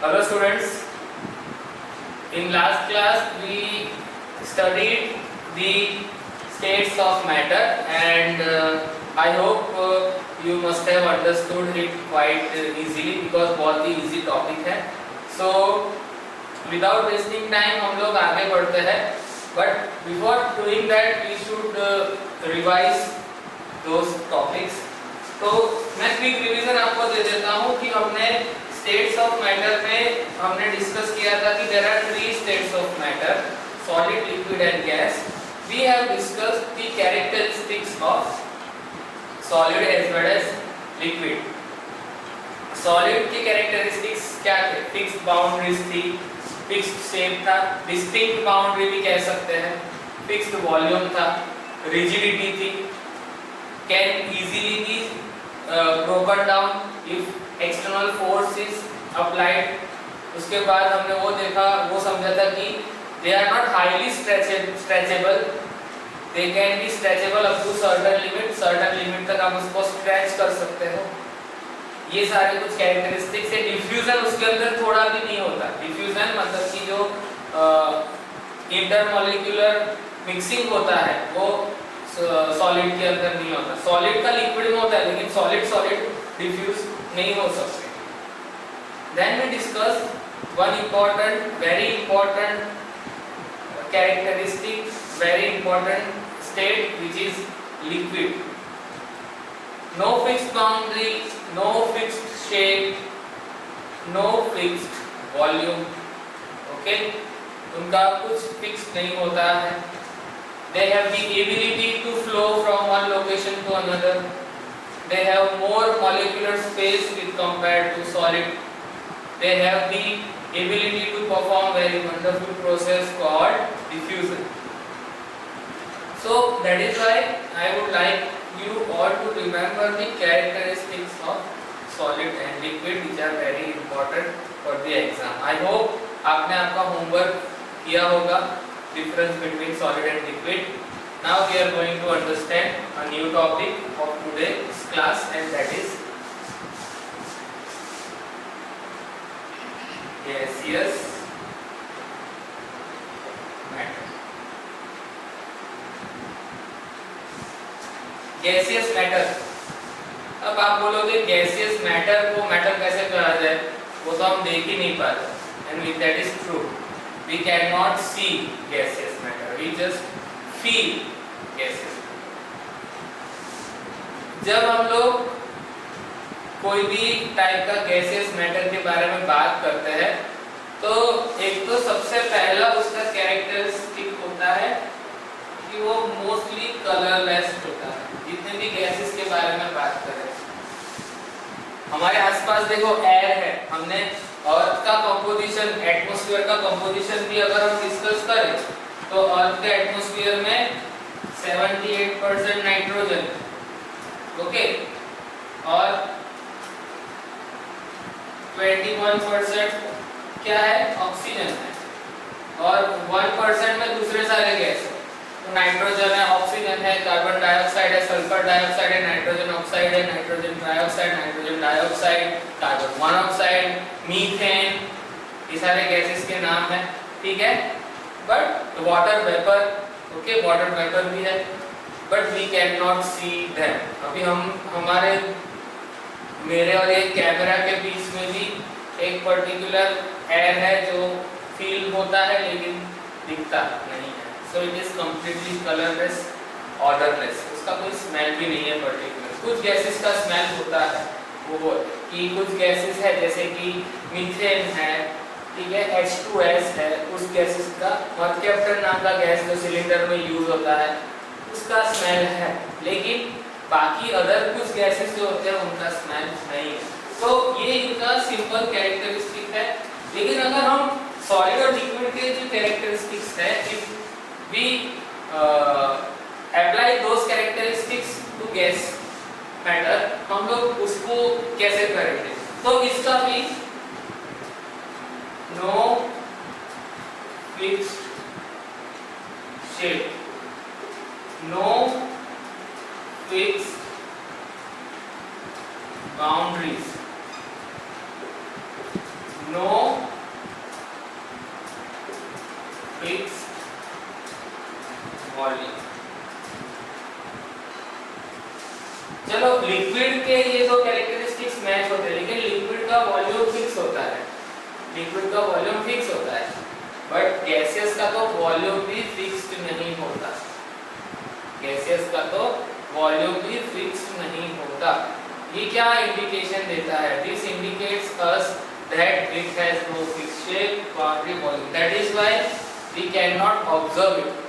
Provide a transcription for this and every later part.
Hello students, in last class we studied the states of matter and I hope you must have understood it quite easily because बहुत ही easy topic है. So without wasting time हम लोग आगे बढ़ते हैं, but before doing that we should revise those topics. तो मैं quick revision आपको दे देता हूँ कि हमने स्टेट्स ऑफ मैटर में हमने डिस्कस किया था कि there are three states of matter, solid, liquid and gas. We have discussed the characteristics of solid as well as liquid. Solid की कैरेक्टरिस्टिक्स क्या थे? फिक्स्ड बाउंड्रीज थी, फिक्स्ड शेप था, डिस्टिंक्ट बाउंड्री भी कह सकते हैं, फिक्स्ड वॉल्यूम था, रिजिडिटी थी, can easily be broken down if external force is applied. उसके बाद हमने वो देखा, वो समझा था कि they are not highly stretchable, they can be stretchable up to certain limit तक आप उसको stretch कर सकते हो. ये सारे कुछ कैरेक्टरिस्टिक्स है. डिफ्यूजन उसके अंदर थोड़ा भी नहीं होता. डिफ्यूजन मतलब कि जो इंटरमोलिक्यूलर मिक्सिंग होता है वो सॉलिड के अंदर नहीं होता. सॉलिड का लिक्विड में होता है लेकिन सॉलिड डिफ्यूज नहीं हो सकते. Then we discuss one important, very important characteristic, very important state which is liquid. No fixed boundary, no fixed shape, no fixed volume. Okay, उनका कुछ फिक्स नहीं होता है. They have the ability to flow from one location to another. They have more molecular space with compared to solid. They have the ability to perform very wonderful process called diffusion. So that is why I would like you all to remember the characteristics of solid and liquid, which are very important for the exam. I hope आपने आपका homework किया होगा. Difference between solid and liquid. Now we are going to understand a new topic of today's class, and that is gaseous matter. Gaseous matter. अब आप बोलोगे gaseous matter को matter कैसे कहा जाए? वो तो हम देख ही नहीं पाते. And that is true. We cannot see gaseous matter. We just feel gaseous. जब हम लोग कोई भी टाइप का gaseous matter के बारे में बात करते हैं तो एक तो सबसे पहला उसका कैरेक्टरिस्टिक होता है कि वो मोस्टली कलरलेस होता है. जितने भी गैसेस के बारे में बात करें, हमारे आसपास देखो एयर है, हमने अर्थ का कंपोजिशन, एटमॉस्फेयर का कंपोजिशन भी अगर हम डिस्कस करें तो अर्थ के एटमॉस्फेयर में 78% नाइट्रोजन, ओके, और 21% क्या है? ऑक्सीजन है, और 1% में दूसरे सारे गैस. तो नाइट्रोजन है, ऑक्सीजन है, कार्बन डाइऑक्साइड है, सल्फर डाइऑक्साइड है, नाइट्रोजन ऑक्साइड है, nitrogen trioxide, nitrogen dioxide, carbon monoxide, methane, ये सारे गैसेस के नाम हैं. ठीक है. But water vapour, okay, water vapour भी है, but we can not see them. अभी हमारे मेरे और एक कैमरा के बीच में भी एक पर्टिकुलर एयर है जो फील होता है लेकिन दिखता नहीं है. So it is completely colorless, odorless. उसका कोई स्मेल भी नहीं है पर्टिकुलर. कुछ गैसेस का स्मेल होता है, वो कि कुछ गैसेस है जैसे कि मीथेन है, ठीक है, H2S है, उस गैसेस का, मर्क्यूरी नाम का गैस जो सिलेंडर में यूज होता है उसका स्मेल है, लेकिन बाकी अदर कुछ गैसेस जो होते हैं उनका स्मेल नहीं है. तो ये इनका सिंपल कैरेक्टरिस्टिक है. लेकिन अगर हम सॉलिड और लिक्विड के जो कैरेक्टरिस्टिक्स है, we apply those characteristics to gas matter, हम लोग उसको कैसे करेंगे? तो इसका भी no fixed shape, no fixed boundaries, no volume. चलो लिक्विड के ये दो कैरेक्टरिस्टिक्स मैच होते हैं, लेकिन लिक्विड का वॉल्यूम फिक्स होता है, लिक्विड का वॉल्यूम फिक्स होता है, बट गैसियस का तो वॉल्यूम भी फिक्स्ड नहीं होता, गैसियस का तो वॉल्यूम भी फिक्स्ड नहीं होता। ये क्या इंडिकेशन देता है? This indicates us that it has no fixed shape, boundary, volume, that is why we can not observe it.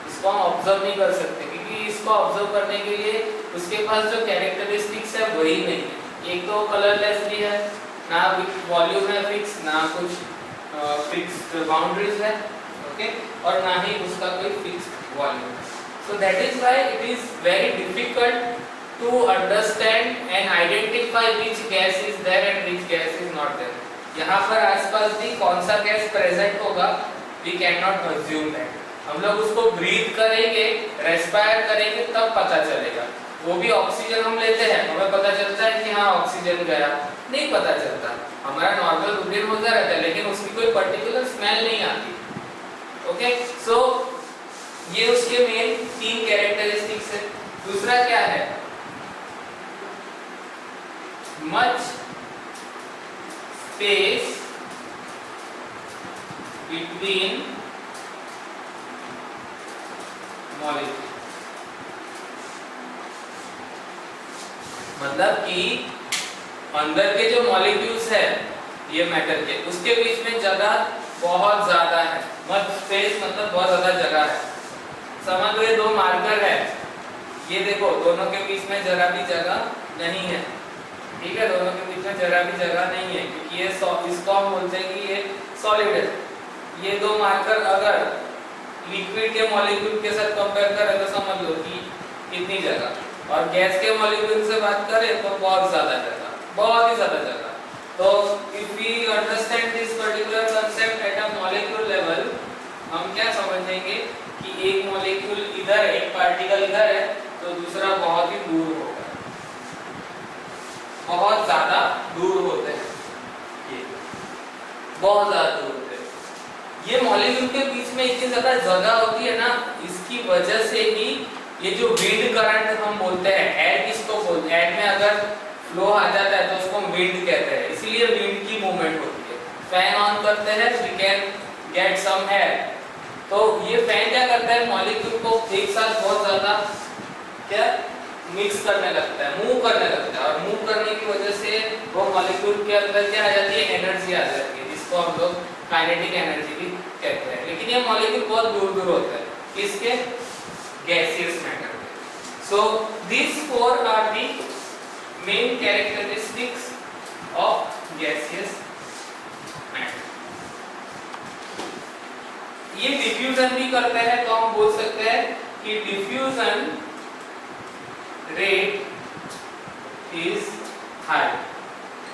इसको हम ऑब्जर्व नहीं कर सकते, क्योंकि इसको ऑब्जर्व करने के लिए उसके पास जो कैरेक्टरिस्टिक्स है वही नहीं है। एक तो कलरलेस भी है, ना वॉल्यूम है फिक्स, ना कुछ फिक्स्ड बाउंड्रीज है, ओके, और ना ही उसका कोई फिक्स्ड वॉल्यूम है। So that is why it is very difficult to understand and identify which gas is there and which gas is not there. यहाँ पर आसपास भी कौन सा गैस प्रेजेंट होगा, we can not assume that. हम लोग उसको ब्रीथ करेंगे, रेस्पायर करेंगे, तब पता चलेगा। वो भी ऑक्सीजन हम लेते हैं, हमें पता चलता है कि हाँ ऑक्सीजन गया, नहीं पता चलता, हमारा नॉर्मल रूटीन होता रहता है, लेकिन उसकी कोई पर्टिकुलर स्मेल नहीं आती। ओके, सो ये उसके मेन 3 कैरेक्टरिस्टिक्स है। दूसरा क्या है? मच स्पेस बिटवीन मॉलिक्यूल, मतलब कि अंदर के जो मॉलिक्यूल्स है ये मैटर के, उसके बीच में जगह बहुत ज्यादा है। मच स्पेस मतलब बहुत ज्यादा जगह है। समझ लो ये 2 मार्कर है, ये देखो दोनों के बीच में जरा भी जगह नहीं है, ठीक है, दोनों के बीच में जरा भी जगह नहीं है, क्योंकि ये इसको हम बोलते हैं कि ये सॉलिड है। ये 2 मार्कर अगर लिक्विड के मॉलिक्यूल के साथ कंपेयर करें तो समझ लो कि इतनी जगह, और गैस के मॉलिक्यूल से बात करें तो बहुत ज्यादा जगह, बहुत ही ज्यादा जगह। तो if we understand this particular concept at a molecule level, हम क्या समझेंगे कि एक मॉलिक्यूल इधर है, एक पार्टिकल इधर है, तो दूसरा बहुत ही दूर होगा, बहुत ज्यादा दूर होते हैं, ये बहुत ज्यादा दूर होते हैं। ये मॉलिक्यूल के बीच में इतनी ज्यादा जगह होती है ना, इसकी वजह से ही ये जो विंड करंट हम बोलते हैं, एयर किसको बोलते हैं, एयर में अगर फ्लो आ जाता है तो उसको विंड कहते हैं, इसीलिए विंड की मूवमेंट होती है। फैन ऑन करते हैं, we can get some air, तो ये फैन क्या करता है, मॉलिक्यूल को एक साथ बहुत ज्यादा क्या मिक्स करने लगता है, मूव करने लगता है, और मूव करने की वजह से वो मॉलिक्यूल के अंदर क्या आ जाती है, एनर्जी आ जाती है, जिसको हम लोग काइनेटिक एनर्जी भी कहते हैं। लेकिन ये मॉलिक्यूल बहुत दूर दूर होता है, किसके, gaseous matter। So these 4 are the main characteristics of gaseous matter। ये डिफ्यूजन भी करते हैं, तो हम बोल सकते हैं कि diffusion rate is high.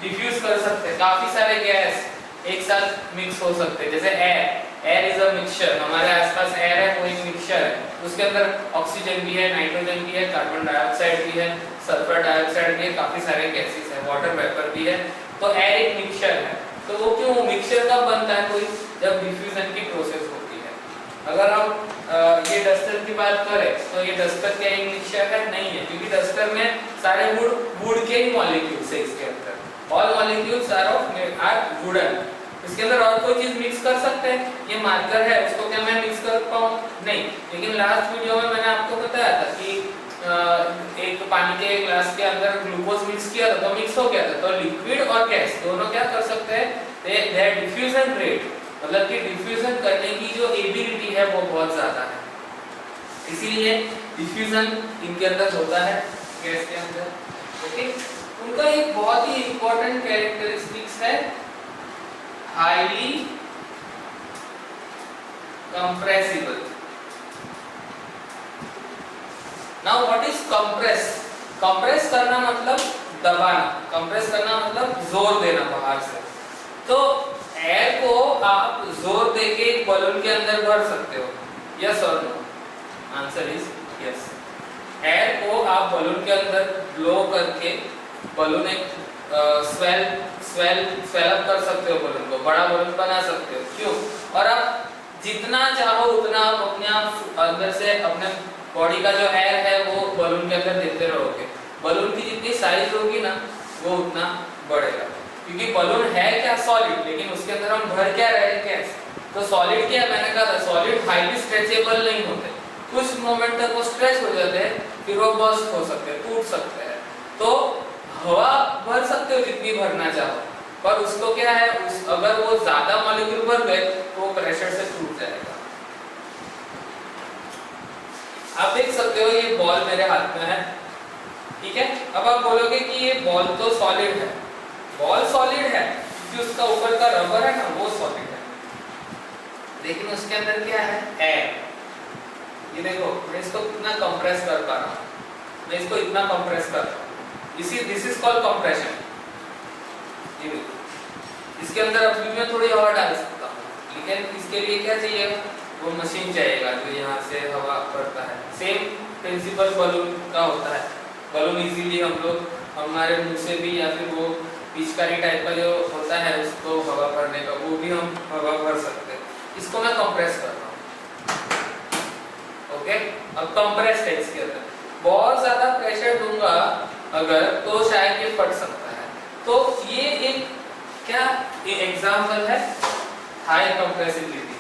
Diffuse कर सकते हैं, काफी सारे गैस एक साथ मिक्स हो सकते हैं, जैसे air, air is a mixture, हमारे आसपास एयर है, वो एक मिक्सचर है, उसके अंदर ऑक्सीजन भी है, नाइट्रोजन भी है, कार्बन डाइऑक्साइड भी है, सल्फर डाइऑक्साइड भी है, काफी सारे गैसेस है, वाटर वेपर भी है, तो एयर एक मिक्सचर है। तो वो क्यों मिक्सचर कब बनता है कोई, जब डिफ्यूजन की प्रोसेस होती है। अगर हम ये डस्टर की बात करें तो ये डस्टर क्या एक मिक्सचर है, नहीं है, क्योंकि डस्टर में सारे वुड के ही मॉलिक्यूल्स है, इसके अंदर ऑल मॉलिक्यूल्स आर वुडन। इसके अंदर और कोई चीज मिक्स कर सकते हैं, ये मार्कर है, उसको क्या मैं मिक्स कर पाऊँ, नहीं। लेकिन लास्ट वीडियो में मैंने आपको बताया था कि एक पानी के ग्लास के अंदर ग्लूकोज मिक्स किया था तो मिक्स हो गया था। तो लिक्विड और गैस दोनों क्या कर सकते हैं, दे डिफ्यूजन रेट, मतलब कि डिफ्यूजन करने की जो एबिलिटी है वो बहुत ज्यादा है, इसीलिए डिफ्यूजन इनके अंदर होता है, गैस के अंदर। ओके, उनका एक बहुत ही इंपॉर्टेंट कैरेक्टरिस्टिक्स है highly compressible. Now what is compress? Compress करना मतलब दबाना, कंप्रेस करना मतलब जोर देना बाहर से। तो एयर को आप जोर देके एक बलून के अंदर भर सकते हो, यस और no? Answer is yes. Air को आप बलून के अंदर ब्लो करके बलून एक स्वेल अप कर सकते हो, बलून को बड़ा बलून बना सकते हो। क्यों? और आप जितना चाहो उतना आप अपने आप अंदर से अपने बॉडी का जो एयर है वो बलून के अंदर देते रहोगे। बलून की जितनी साइज होगी ना वो उतना बढ़ेगा, क्योंकि बलून है क्या, सॉलिड, लेकिन उसके अंदर हम भर क्या रहे हैं, गैस। तो सॉलिड क्या है, मैंने कहा था सॉलिड हाईली स्ट्रेचेबल नहीं होते, कुछ मोमेंट तक वो स्ट्रेच हो जाते हैं, फिर वो बर्स्ट हो सकते हैं, टूट सकते हैं। तो हवा भर सकते हो जितनी भरना चाहो, पर उसको क्या है, अगर वो ज्यादा मॉलिक्यूल भर गए तो वो प्रेशर से टूट जाएगा। आप देख सकते हो ये बॉल मेरे हाथ में है, ठीक है। अब आप बोलोगे कि ये बॉल तो सॉलिड है, बॉल सॉलिड है क्योंकि उसका ऊपर का रबर है ना वो सॉलिड है, लेकिन उसके अंदर क्या है, एयर। ये देखो मैं इसको कितना कंप्रेस कर पा रहा हूँ, मैं इसको इतना कंप्रेस कर रहा हूँ, दिस इज कॉल्ड कंप्रेशन। ये देखो इसके अंदर अभी मैं थोड़ी हवा डाल सकता हूँ, लेकिन इसके लिए क्या चाहिए, वो मशीन चाहिएगा जो यहाँ से हवा भरता है। सेम प्रिंसिपल बलून का होता है, बलून इजीली हम लोग हमारे मुंह से भी या फिर वो पिचकारी टाइप का जो होता है उसको हवा भरने का, वो भी हम हवा भर सकते हैं। इसको मैं कंप्रेस कर रहा हूँ, ओके। अब कंप्रेस है, इसके अंदर बहुत ज्यादा प्रेशर दूंगा अगर तो शायद ये फट सकता है। तो ये एक क्या एग्जाम्पल है हाई कंप्रेसिबिलिटी।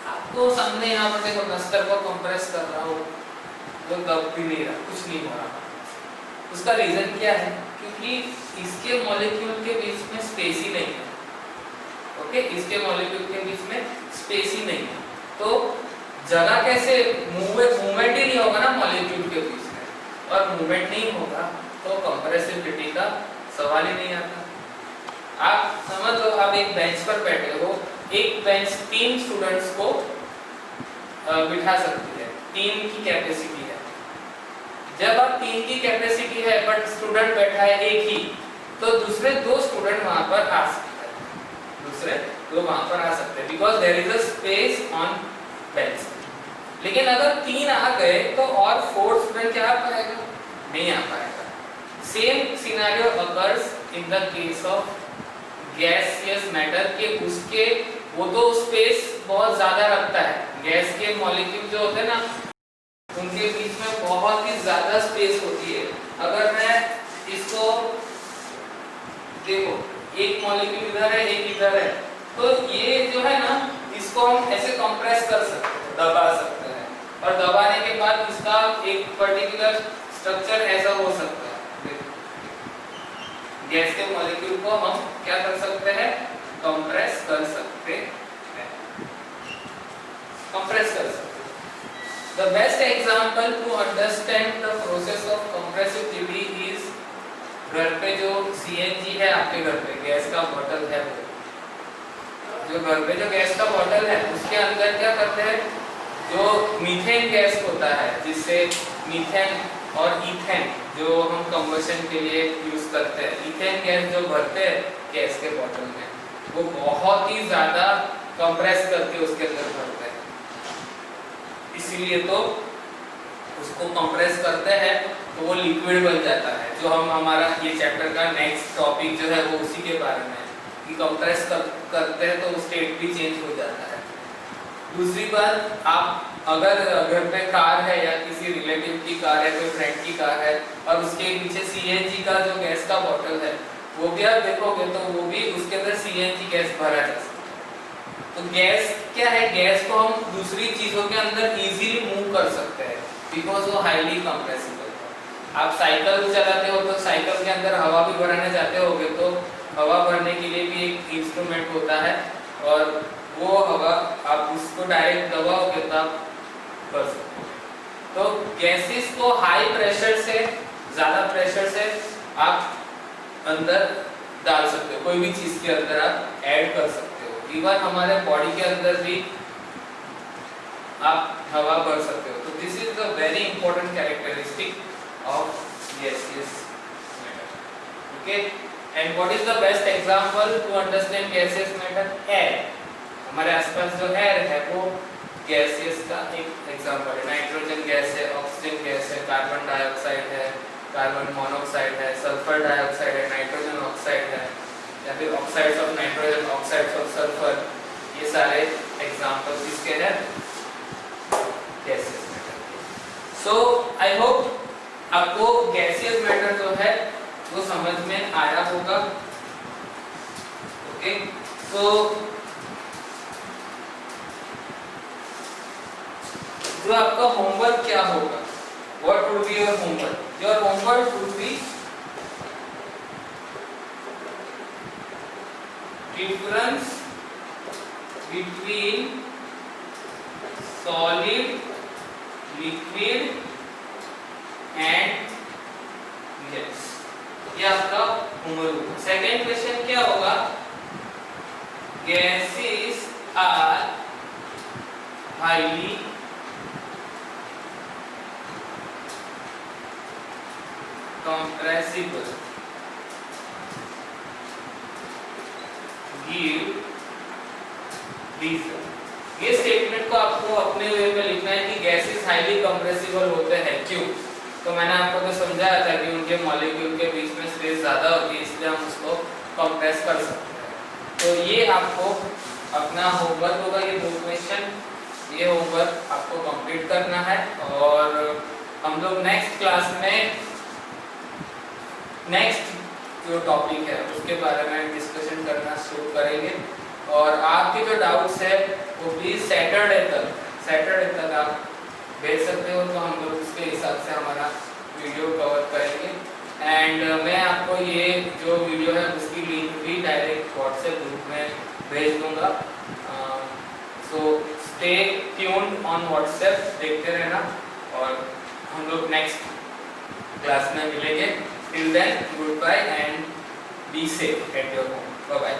आपको सामने यहाँ पर देखो नस्तर को कंप्रेस कर रहा हूँ, वो दब भी नहीं रहा, कुछ नहीं हो रहा। उसका रीजन क्या है, क्योंकि इसके मॉलिक्यूल के बीच में स्पेस ही नहीं है, ओके। इसके मॉलिक्यूल के बीच में स्पेस ही नहीं है, तो जगह कैसे, मूवमेंट ही नहीं होगा ना मॉलिक्यूल के बीच में, और मूवमेंट नहीं होगा तो कंप्रेसिबिलिटी का सवाल ही नहीं आता। आप समझ लो, आप एक बेंच पर बैठे हो, एक बेंच 3 स्टूडेंट्स को बिठा सकती है, 3 की कैपेसिटी है। जब आप 3 की कैपेसिटी है बट स्टूडेंट बैठा है एक ही, तो दूसरे 2 स्टूडेंट वहां पर आ सकते हैं, दूसरे 2 वहां पर आ सकते हैं, because there is a space on bench. लेकिन अगर 3 आ गए तो और 4 स्टूडेंट क्या आ पाएगा, नहीं आ पाएगा। Same scenario occurs in the case of gaseous matter के, उसके वो तो स्पेस बहुत ज्यादा रखता है, गैस के मॉलिक्यूल जो होते हैं ना उनके बीच में बहुत ही ज्यादा स्पेस होती है। अगर मैं इसको देखो, एक मॉलिक्यूल इधर है एक इधर है, तो ये जो है ना इसको हम ऐसे कंप्रेस कर सकते हैं, दबा सकते हैं, और दबाने के बाद इसका एक पर्टिकुलर स्ट्रक्चर ऐसा हो सकता है। गैस के मॉलिक्यूल को हम क्या कर सकते हैं, कंप्रेस कर सकते हैं, कंप्रेस कर सकते हैं। The best example to understand the process of compressibility is, घर पे जो CNG है, आपके घर पे गैस का बॉटल है, जो घर पे जो गैस का बॉटल है उसके अंदर क्या करते हैं, जो मीथेन गैस होता है, जिससे मीथेन और ईथेन जो हम कंबशन के लिए यूज करते हैं, ईथेन गैस जो भरते हैं गैस के बॉटल में, वो बहुत ही ज्यादा कंप्रेस करके उसके अंदर भरते हैं, इसीलिए तो उसको कंप्रेस करते हैं तो वो लिक्विड बन जाता है। जो हम हमारा ये चैप्टर का नेक्स्ट टॉपिक जो है वो उसी के बारे में है कि कंप्रेस करते हैं तो स्टेट भी चेंज हो जाता है। दूसरी बात, आप अगर घर पे कार है या किसी रिलेटिव की कार है, कोई फ्रेंड की कार है, और उसके पीछे CNG का जो गैस का बॉटल है वो भी आप देखोगे तो वो भी उसके अंदर CNG गैस भरा जा सकता है। तो गैस क्या है, गैस को हम दूसरी चीजों के अंदर इजीली मूव कर सकते हैं बिकॉज वो हाईली कंप्रेसिबल है। आप साइकिल चलाते हो तो साइकिल के अंदर हवा भी भराने जाते होगे, तो हवा भरने के लिए भी एक इंस्ट्रूमेंट होता है, और वो हवा आप उसको डायरेक्ट दबाओगे तो आप कर सकते हो। तो गैसेस को हाई प्रेशर से, ज्यादा प्रेशर से आप अंदर डाल सकते हो, कोई भी चीज के अंदर आप ऐड कर सकते हो। इवन हमारे बॉडी के अंदर भी आप हवा भर सकते हो। तो this is the very important characteristic of gaseous matter, okay. And what is the best example to understand gaseous matter? Air. हमारे आसपास जो एयर है वो गैसियस का एक एग्जांपल है। नाइट्रोजन गैस है, ऑक्सीजन गैस है, कार्बन डाइऑक्साइड है, कार्बन मोनोऑक्साइड है, सल्फर डाइऑक्साइड है, नाइट्रोजन ऑक्साइड है, या फिर oxides of nitrogen, oxides of sulphur, ये सारे एग्जाम्पल किसके हैं, गैसियस मैटर के। सो आई होप आपको गैसियस मैटर जो है वो समझ में आया होगा। ओके, सो जो आपका होमवर्क क्या होगा, what would be your homework? Your homework would be difference between solid, liquid and gas। ये आपका होमवर्क होगा। सेकेंड क्वेश्चन क्या होगा, gases are highly compressible, give reason। ये स्टेटमेंट को आपको अपने वे में लिखना है कि गैसेस हाईली कंप्रेसिबल होते हैं, क्यों? तो मैंने आपको तो समझाया था कि उनके मॉलिक्यूल के बीच में स्पेस ज़्यादा होती है, इसलिए हम उसको कंप्रेस कर सकते हैं। तो ये आपको अपना होमवर्क होगा, ये 2 क्वेश्चन, ये होमवर्क आपको कंप्लीट करना है। और हम लोग नेक्स्ट क्लास में नेक्स्ट जो टॉपिक है उसके बारे में डिस्कशन करना शुरू करेंगे। और आपके जो डाउट्स है वो प्लीज़ सैटरडे तक आप भेज सकते हो, तो हम लोग उसके हिसाब से हमारा वीडियो कवर करेंगे। एंड मैं आपको ये जो वीडियो है उसकी लिंक भी डायरेक्ट व्हाट्सएप ग्रुप में भेज दूंगा। So stay tuned on WhatsApp, देखते रहना। और हम लोग नेक्स्ट क्लास में मिलेंगे। Till then, good bye and be safe at your home. Bye bye.